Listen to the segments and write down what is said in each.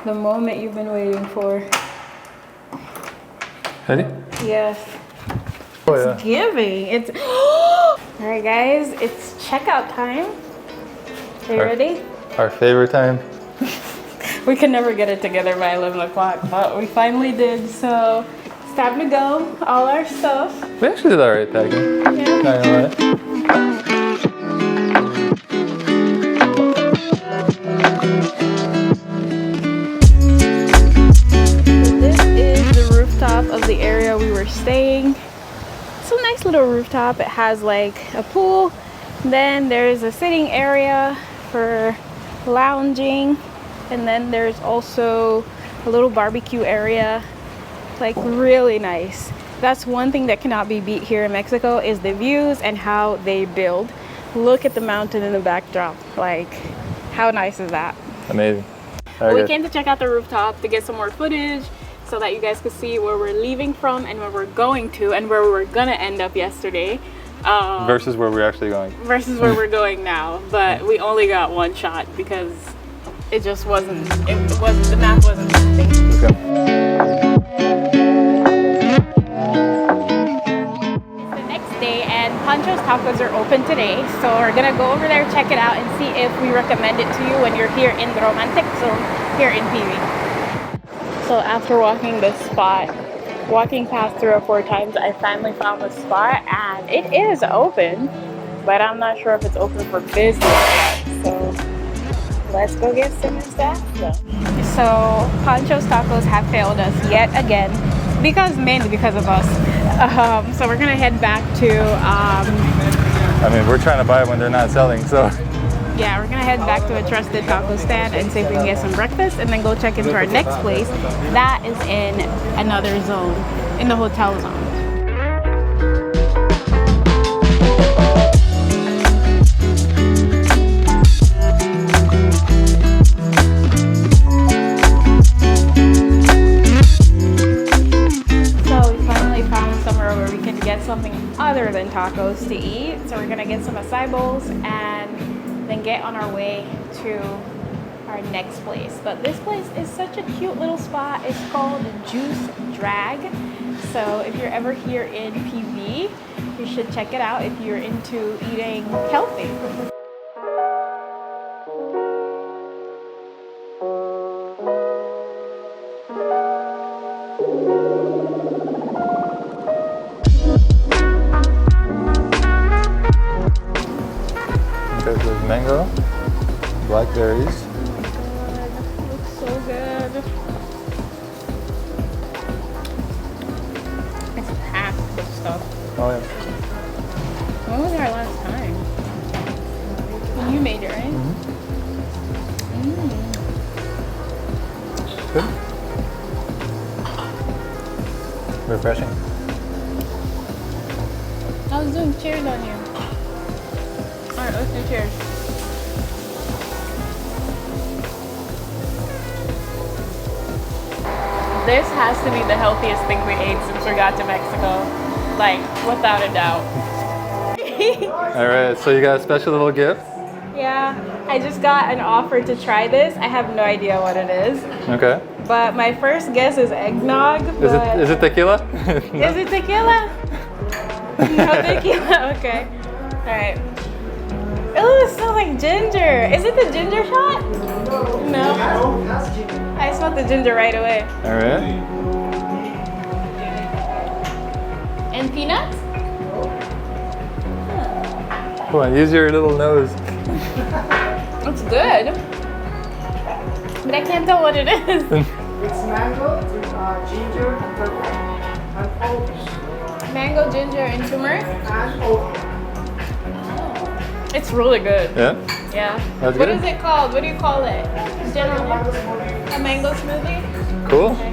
the moment you've been waiting for. Ready? Yes. Oh, It's giving. It's. Alright, guys, it's checkout time. Are you ready? Our favorite time. We could never get it together by 11 o'clock, but we finally did. So it's time to go. All our stuff. We actually did alright packing. Yeah. Not gonna lie. This is the rooftop of the area we were staying. It's a nice little rooftop. It has like a pool. Then there's a sitting area for lounging. And then there's also a little barbecue area. Like really nice. That's one thing that cannot be beat here in Mexico is the views and how they build. Look at the mountain in the backdrop. Like, how nice is that? Amazing. We came to check out the rooftop to get some more footage so that you guys could see where we're leaving from and where we're going to and where we were gonna end up yesterday. Versus where we're actually going. Versus where we're going now. But we only got one shot because it just wasn't, the math wasn't mathing. Okay. It's the next day and Pancho's Tacos are open today. So we're gonna go over there, check it out and see if we recommend it to you when you're here in the romantic zone here in PV. So after walking this spot, walking past 3 or 4 times, I finally found the spot and it is open, but I'm not sure if it's open for business yet. So let's go get some stuff though. So Pancho's Tacos have failed us yet again, mainly because of us. So we're gonna head back to I mean, we're trying to buy when they're not selling, so. yeah, we're gonna head back to a trusted taco stand and see if we can get some breakfast and then go check into our next place that is in another zone, in the hotel zone. Get something other than tacos to eat, so we're gonna get some acai bowls and then get on our way to our next place. But this place is such a cute little spot. It's called Juice Drag. So if you're ever here in PV, you should check it out if you're into eating healthy. There's mango, blackberries. Looks so good. It's packed with stuff. Oh yeah. When was our last time? When you made it, right? Good. Refreshing. I was doing cheers on you. Alright, let's do cheers. This has to be the healthiest thing we ate since we got to Mexico. Like, without a doubt. Alright, so you got a special little gift? Yeah, I just got an offer to try this. I have no idea what it is. Okay. But my first guess is eggnog. Is it tequila? No. Is it tequila? No tequila, okay. Alright. Oh, it smells like ginger. Is it the ginger shot? No. I smelled the ginger right away. Alright. And peanuts? Come on, use your little nose. It's good. But I can't tell what it is. It's mango, ginger, and purple, and oats. Mango, ginger, and turmeric? And oats. It's really good. Yeah? Yeah. That's What good. is it called? What do you call it? Generally? A mango smoothie? Cool. Okay.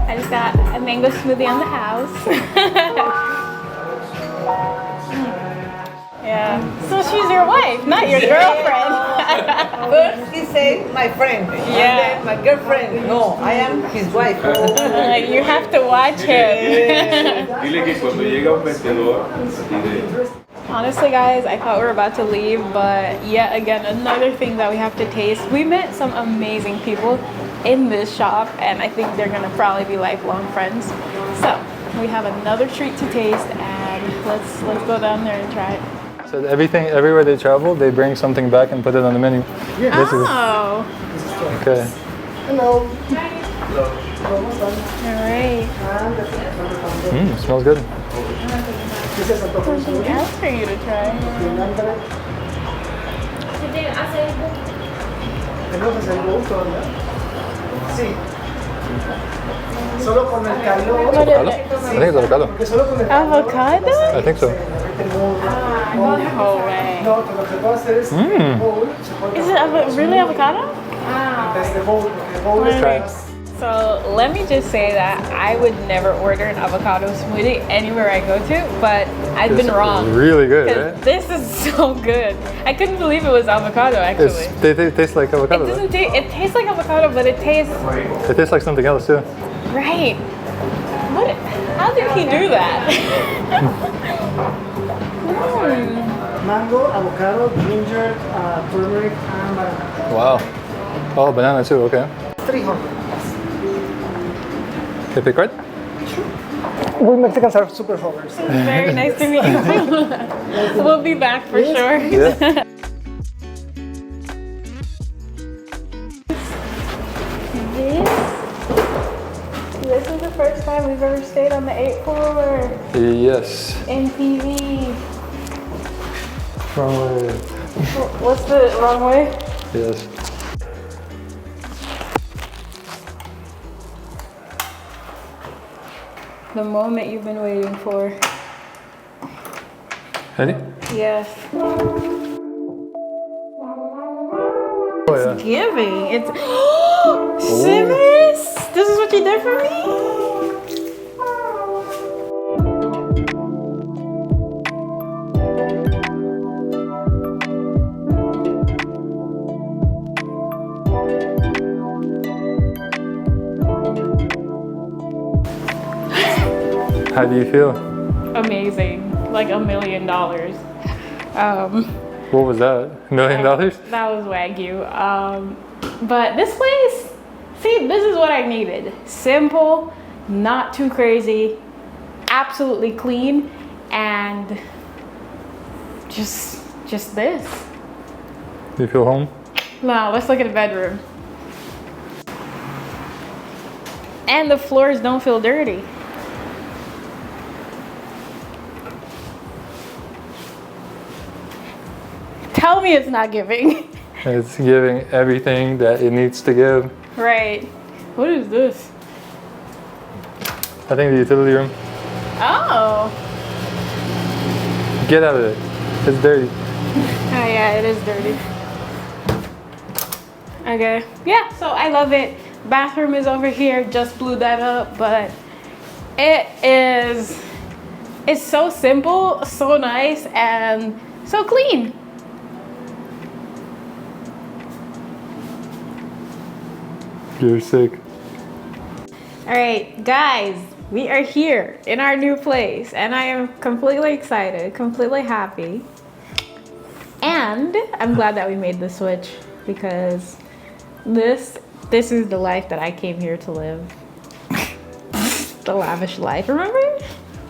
I just got a mango smoothie on the house. Yeah. So she's your wife, not your girlfriend. First he said my friend, Yeah. and then my girlfriend. No, I am his wife. You have to watch him. Dile que cuando llega un vendedor, así de... Honestly, guys, I thought we were about to leave, but yet again, another thing that we have to taste. We met some amazing people, in this shop, and I think they're gonna probably be lifelong friends. So we have another treat to taste, and let's go down there and try it. So everywhere they travel, they bring something back and put it on the menu. Yeah. Oh, Okay. Hello. all right. And Smells good. this is a Something else for you to try. ¿Tenemos el gusto, ¿verdad? Sí. Solo con el calor. What is Avocado? it? I think it's avocado. Porque solo con el calor. Avocado? I think so. No way. No, lo que puedo hacer es bowl. Se pone Is it really avocado? desde bowl, porque bowl es Right. más. So let me just say that I would never order an avocado smoothie anywhere I go to, but I've been It's wrong. really good, 'Cause right? this is so good. I couldn't believe it was avocado actually. They taste like It avocado. doesn't taste. It tastes like avocado, but it tastes It tastes like something else too. right. What? How did he do that? Mango, avocado, ginger, turmeric, and banana. Wow. Oh, banana too. Okay. 300. Can I pick right? We Mexicans are super hoggers. Very nice to meet you. We'll be back for sure. Yeah. This is the first time we've ever stayed on the 8th floor Yes. in PV. Wrong way. What's the wrong way? Yes. The moment you've been waiting for. Ready? Yes. Oh yeah. Giving. It's Simmons. This is what you did for me. How do you feel? Amazing. Like $1 million. What was that? $1 million? That was Wagyu. But this place, see, this is what I needed. Simple, not too crazy, absolutely clean, and just this. Do you feel home? Now, let's look at the bedroom. And the floors don't feel dirty. Tell me it's not giving. It's giving everything that it needs to give. Right. What is this? I think the utility room. Oh. Get out of it. It's dirty. Oh yeah, it is dirty. Okay. Yeah, so I love it. Bathroom is over here. Just blew that up, but it's so simple, so nice, and so clean. You're sick. All right, guys, we are here in our new place, and I am completely excited, completely happy. And I'm glad that we made the switch, because this is the life that I came here to live. The lavish life, remember?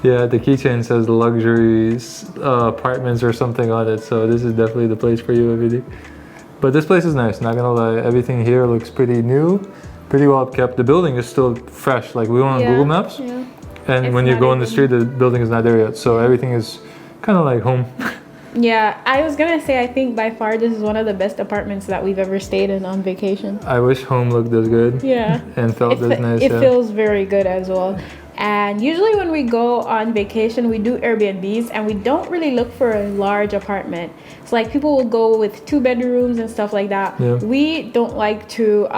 Yeah, the keychain says luxury apartments or something on it, so this is definitely the place for you, everything. But this place is nice, not gonna lie. Everything here looks pretty new, pretty well kept. The building is still fresh. Like we went on Google Maps, Yeah. and It's when you not go on the even- street, the building is not there yet. So everything is kind of like home. Yeah, I was gonna say I think by far this is one of the best apartments that we've ever stayed in on vacation. I wish home looked this good. Yeah. And felt this nice. It yeah. feels very good as well. And usually when we go on vacation, we do Airbnbs and we don't really look for a large apartment. It's like people will go with 2 bedrooms and stuff like that. Yeah. We don't like to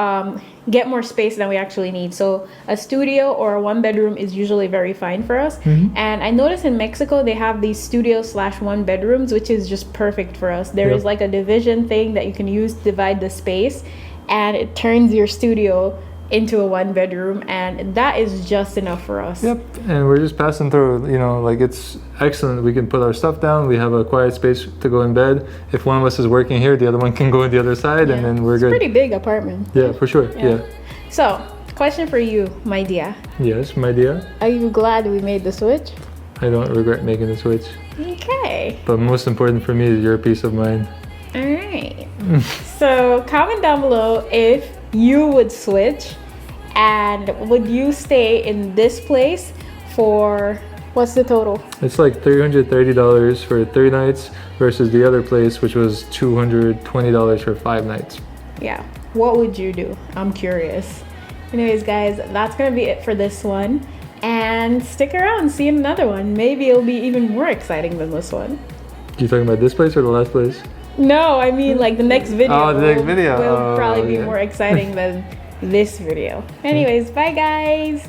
get more space than we actually need. So a studio or a 1 bedroom is usually very fine for us. Mm-hmm. And I noticed in Mexico, they have these studio/1 bedrooms, which is just perfect for us. There Yep. is like a division thing that you can use to divide the space, and it turns your studio into a 1 bedroom, and that is just enough for us. Yep, and we're just passing through, you know, like it's excellent. We can put our stuff down. We have a quiet space to go in bed. If one of us is working here, the other one can go on the other side, and then we're It's good. a pretty big apartment. Yeah, for sure. Yeah. So, question for you, my dear. Yes, my dear. Are you glad we made the switch? I don't regret making the switch. Okay. But most important for me is your peace of mind. All right. So comment down below if you would switch, and would you stay in this place for, what's the total? It's like $330 for 3 nights versus the other place, which was $220 for 5 nights. Yeah. What would you do? I'm curious. Anyways, guys, that's gonna be it for this one. And stick around, see another one. Maybe it'll be even more exciting than this one. You talking about this place or the last place? No, I mean like the next video. Oh, the next video. Will Oh, probably be yeah. more exciting than this video. Anyways, bye guys.